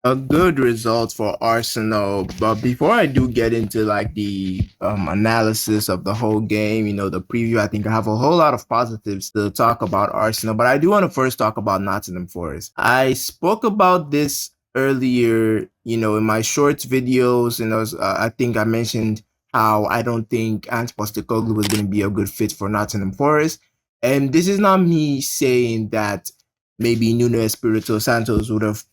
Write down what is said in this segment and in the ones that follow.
A good result for Arsenal. But before I do get into like the analysis of the whole game, the preview, I think I have a whole lot of positives to talk about Arsenal. But I do want to first talk about Nottingham Forest. I spoke about this earlier, in my shorts videos, and I think I mentioned how I don't think Ant Postecoglou was going to be a good fit for Nottingham Forest. And this is not me saying that maybe Nuno Espirito Santos would have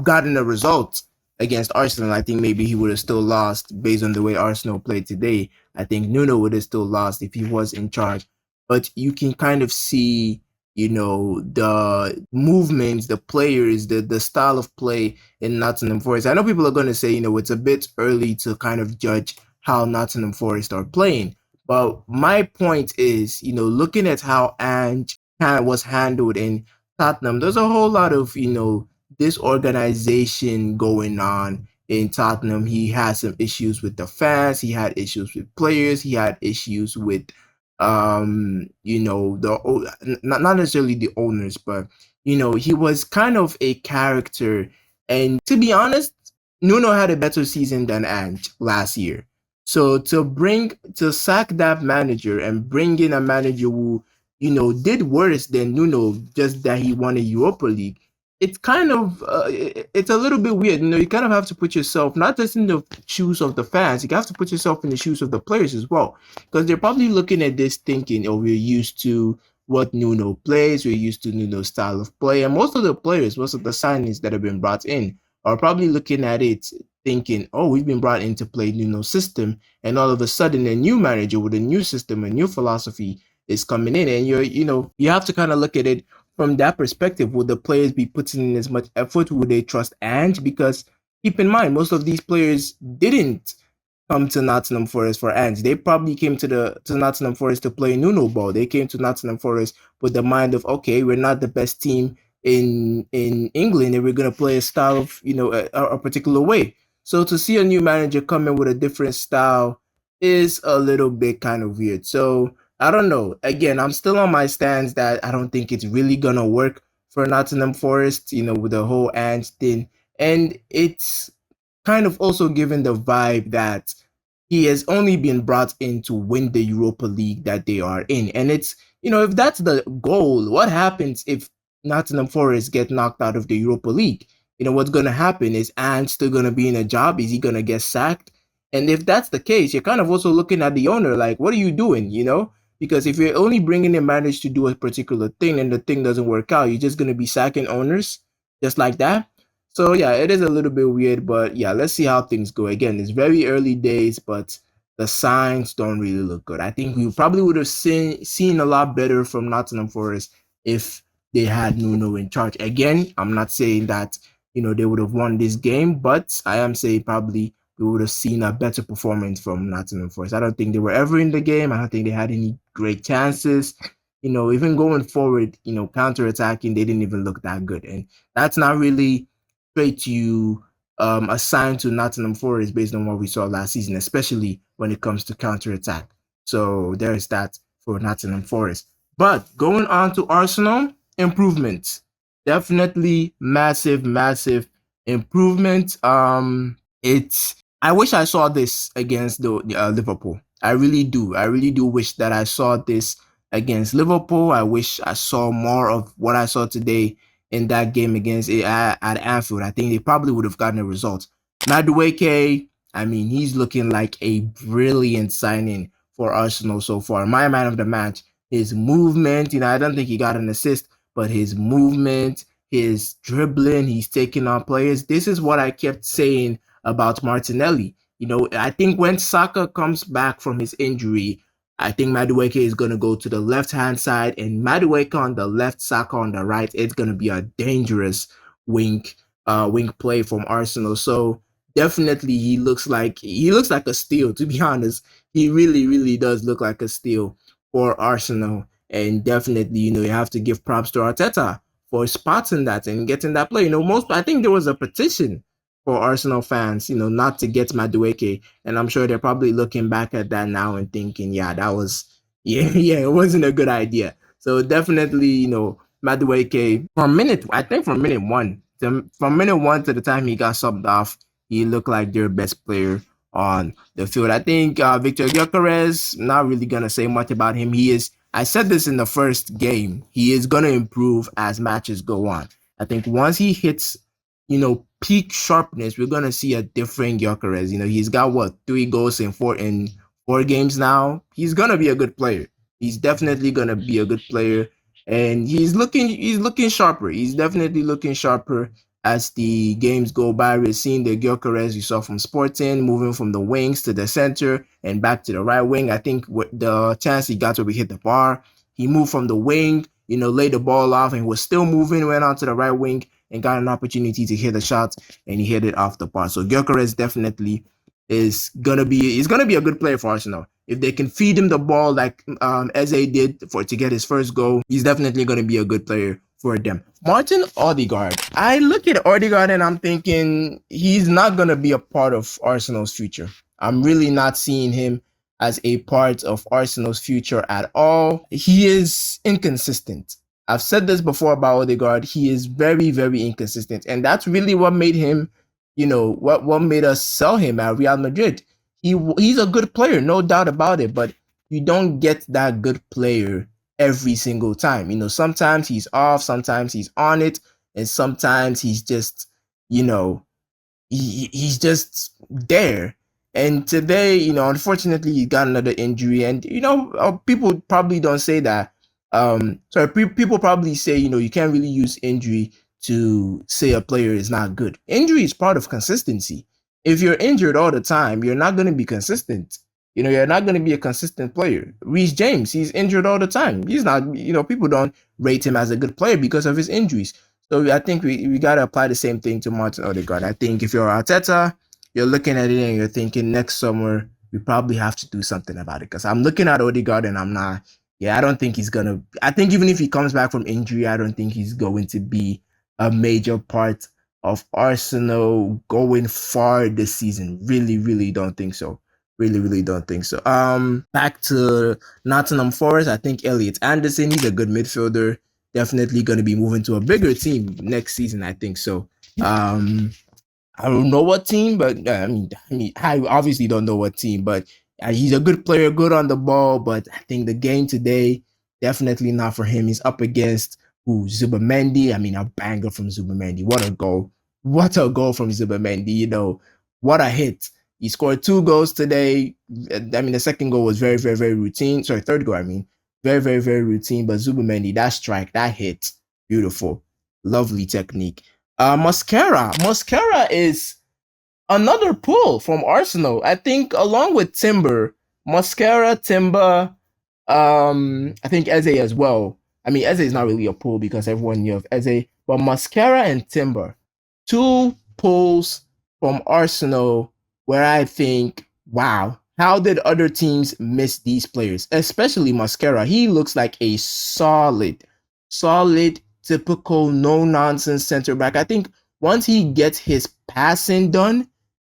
gotten a result against Arsenal. I think maybe he would have still lost based on the way Arsenal played today. I think Nuno would have still lost if he was in charge. But you can kind of see, the movements, the players, the style of play in Nottingham Forest. I know people are going to say, it's a bit early to kind of judge how Nottingham Forest are playing. But my point is, looking at how Ange was handled in Tottenham, there's a whole lot of, disorganization going on in Tottenham. He had some issues with the fans. He had issues with players. He had issues with, not necessarily the owners, but he was kind of a character. And to be honest, Nuno had a better season than Ange last year. So to sack that manager and bring in a manager who did worse than Nuno, just that he won a Europa League, it's kind of it's a little bit weird. You kind of have to put yourself not just in the shoes of the fans, you have to put yourself in the shoes of the players as well, because they're probably looking at this thinking, oh, we're used to what Nuno plays, we're used to Nuno's style of play, and most of the players, most of the signings that have been brought in are probably looking at it thinking, oh, we've been brought in to play Nuno's system, and all of a sudden a new manager with a new system, a new philosophy is coming in, and you have to kind of look at it from that perspective. Would the players be putting in as much effort? Would they trust Ange? Because keep in mind, most of these players didn't come to Nottingham Forest for Ange. They probably came to Nottingham Forest to play Nuno ball. They came to Nottingham Forest with the mind of, okay, we're not the best team in England, and we're gonna play a style of a particular way. So to see a new manager come in with a different style is a little bit kind of weird. So I don't know. Again, I'm still on my stance that I don't think it's really gonna work for Nottingham Forest, with the whole Ange thing. And it's kind of also given the vibe that he has only been brought in to win the Europa League that they are in. And it's, if that's the goal, what happens if Nottingham Forest get knocked out of the Europa League? What's going to happen? Is Ange still going to be in a job? Is he going to get sacked? And if that's the case, you're kind of also looking at the owner like, what are you doing? Because if you're only bringing in managers to do a particular thing and the thing doesn't work out, you're just going to be sacking owners just like that. So yeah, it is a little bit weird, but yeah, let's see how things go. Again, it's very early days, but the signs don't really look good. I think we probably would have seen a lot better from Nottingham Forest if they had Nuno in charge. Again, I'm not saying that they would have won this game, but I am saying probably we would have seen a better performance from Nottingham Forest. I don't think they were ever in the game. I don't think they had any great chances. Even going forward, counter-attacking, they didn't even look that good. And that's not really straight you assigned to Nottingham Forest based on what we saw last season, especially when it comes to counter-attack. So there's that for Nottingham Forest. But going on to Arsenal, improvements. Definitely massive, massive improvement. It's I wish I saw this against the Liverpool. I really do. I really do wish that I saw this against Liverpool. I wish I saw more of what I saw today in that game against at Anfield. I think they probably would have gotten a result. Madueke, I mean, he's looking like a brilliant signing for Arsenal so far. My man of the match, his movement, I don't think he got an assist, but his movement, his dribbling, he's taking on players. This is what I kept saying about Martinelli. I think when Saka comes back from his injury, I think Madueke is going to go to the left-hand side, and Madueke on the left, Saka on the right. It's going to be a dangerous wing play from Arsenal. So definitely he looks like a steal, to be honest. He really, really does look like a steal for Arsenal. And definitely, you have to give props to Arteta for spotting that and getting that play. I think there was a petition for Arsenal fans, not to get Madueke. And I'm sure they're probably looking back at that now and thinking, yeah, that was, yeah, it wasn't a good idea. So definitely, Madueke, I think from minute one, From minute one to the time he got subbed off, he looked like their best player on the field. I think Viktor Gyökeres, not really gonna say much about him. He is. I said this in the first game. He is gonna improve as matches go on. I think once he hits, peak sharpness, we're gonna see a different Gyökeres. He's got what 3 goals in four games now. He's gonna be a good player. He's definitely gonna be a good player, and he's looking sharper. He's definitely looking sharper as the games go by. We're seeing the Gyökeres you saw from Sporting, moving from the wings to the center and back to the right wing. I think the chance he got where we hit the bar, he moved from the wing, laid the ball off and was still moving, went on to the right wing and got an opportunity to hit a shot, and he hit it off the bar. So Gyökeres definitely is gonna be a good player for Arsenal. If they can feed him the ball like Eze did to get his first goal, he's definitely gonna be a good player for them. Martin Ødegaard. I look at Ødegaard and I'm thinking he's not gonna be a part of Arsenal's future. I'm really not seeing him as a part of Arsenal's future at all. He is inconsistent. I've said this before about Ødegaard. He is very, very inconsistent, and that's really what made him, what made us sell him at Real Madrid. He's a good player, no doubt about it, but you don't get that good player every single time. Sometimes he's off, sometimes he's on it, and sometimes he's just, he's just there. And today, unfortunately, he got another injury, and people probably don't say that. People probably say, you can't really use injury to say a player is not good. Injury is part of consistency. If you're injured all the time, you're not going to be consistent. You're not going to be a consistent player. Reece James, he's injured all the time. He's not, people don't rate him as a good player because of his injuries. So I think we got to apply the same thing to Martin Ødegaard. I think if you're Arteta, you're looking at it and you're thinking next summer, we probably have to do something about it. Because I'm looking at Ødegaard and I'm not, I don't think he's going to, I think even if he comes back from injury, I don't think he's going to be a major part of Arsenal going far this season. Really, really don't think so. Really, really don't think so. Back to Nottingham Forest. I think Elliot Anderson, he's a good midfielder. Definitely going to be moving to a bigger team next season, I think so. I don't know what team, but I obviously don't know what team, but he's a good player, good on the ball, but I think the game today, definitely not for him. He's up against Zubimendi. A banger from Zubimendi. What a goal. What a goal from Zubimendi. What a hit. He scored 2 goals today. The second goal was very, very, very routine. Sorry, third goal, Very, very, very routine. But Zubimendi, that strike, that hit, beautiful. Lovely technique. Mascara. Mascara is another pull from Arsenal. I think along with Timber, Mascara, Timber, I think Eze as well. Eze is not really a pull because everyone knew of Eze, but Mascara and Timber, 2 pulls from Arsenal where I think, wow, how did other teams miss these players? Especially Mascara. He looks like a solid, typical, no-nonsense center back. I think once he gets his passing done,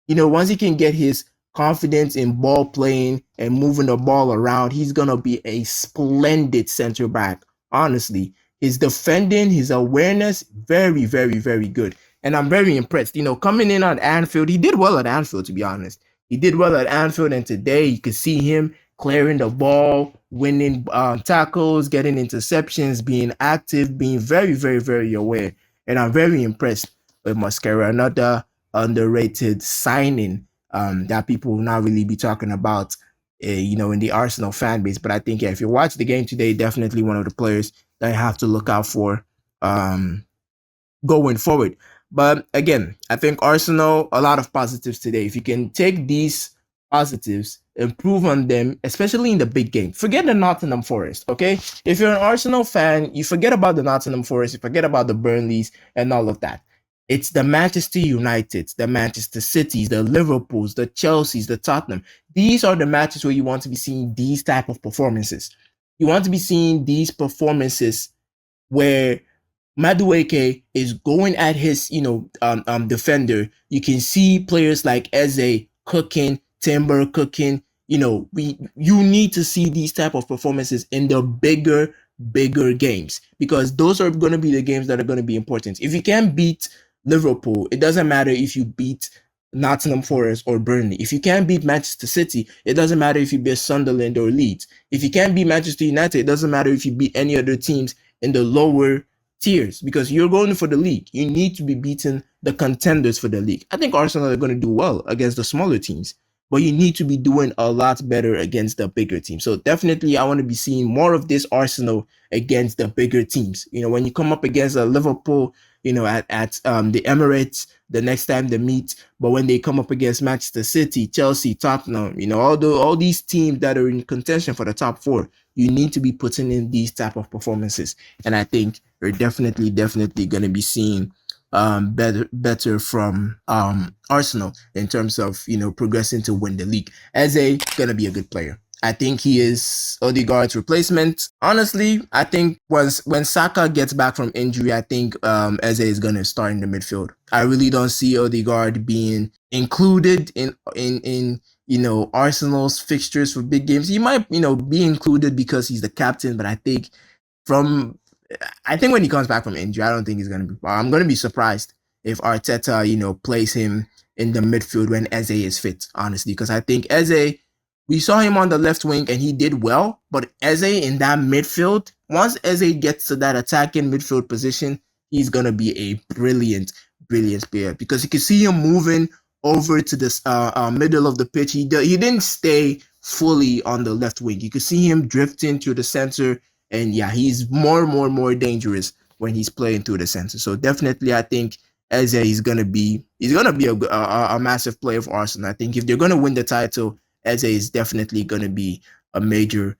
once he can get his confidence in ball playing and moving the ball around, he's going to be a splendid center back. Honestly, his defending, his awareness, very, very, very good. And I'm very impressed. Coming in on Anfield, he did well at Anfield, to be honest. He did well at Anfield, and today you could see him clearing the ball, winning tackles, getting interceptions, being active, being very, very, very aware. And I'm very impressed with Mascara, another underrated signing that people will not really be talking about, in the Arsenal fan base. But I think, if you watch the game today, definitely one of the players that you have to look out for going forward. But again, I think Arsenal, a lot of positives today. If you can take these positives, improve on them, especially in the big game. Forget the Nottingham Forest, okay? If you're an Arsenal fan, you forget about the Nottingham Forest, you forget about the Burnleys and all of that. It's the Manchester Uniteds, the Manchester Cities, the Liverpools, the Chelseas, the Tottenham. These are the matches where you want to be seeing these type of performances. You want to be seeing these performances where Madueke is going at his, defender. You can see players like Eze cooking, Timber cooking. You need to see these type of performances in the bigger games, because those are going to be the games that are going to be important. If you can't beat Liverpool. It doesn't matter if you beat Nottingham Forest or Burnley. If you can't beat Manchester City, it doesn't matter if you beat Sunderland or Leeds. If you can't beat Manchester United, it doesn't matter if you beat any other teams in the lower tiers, because you're going for the league. You need to be beating the contenders for the league. I think Arsenal are going to do well against the smaller teams, but you need to be doing a lot better against the bigger teams. So definitely, I want to be seeing more of this Arsenal against the bigger teams. When you come up against a Liverpool, at the Emirates the next time they meet, but when they come up against Manchester City, Chelsea, Tottenham, all these teams that are in contention for the top four, you need to be putting in these type of performances. And I think you're definitely going to be seeing better from Arsenal in terms of progressing to win the league. Eze gonna be a good player. I think he is Ødegaard's replacement. Honestly, I think when Saka gets back from injury, I think Eze is gonna start in the midfield. I really don't see Ødegaard being included in Arsenal's fixtures for big games. He might be included because he's the captain, but I think when he comes back from injury, I don't think he's going to be. I'm going to be surprised if Arteta, plays him in the midfield when Eze is fit, honestly, because I think Eze, we saw him on the left wing and he did well, but Eze in that midfield, once Eze gets to that attacking midfield position, he's going to be a brilliant player, because you can see him moving over to the middle of the pitch. He didn't stay fully on the left wing. You could see him drifting to the center. And yeah, he's more dangerous when he's playing through the center. So definitely, I think Eze is gonna be a massive player for Arsenal. I think if they're gonna win the title, Eze is definitely gonna be a major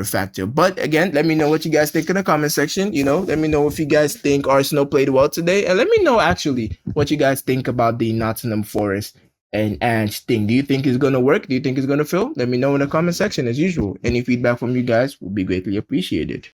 factor. But again, let me know what you guys think in the comment section. Let me know if you guys think Arsenal played well today, and let me know actually what you guys think about the Nottingham Forest and Ange thing. Do you think it's going to work? Do you think it's going to fail? Let me know in the comment section as usual. Any feedback from you guys will be greatly appreciated.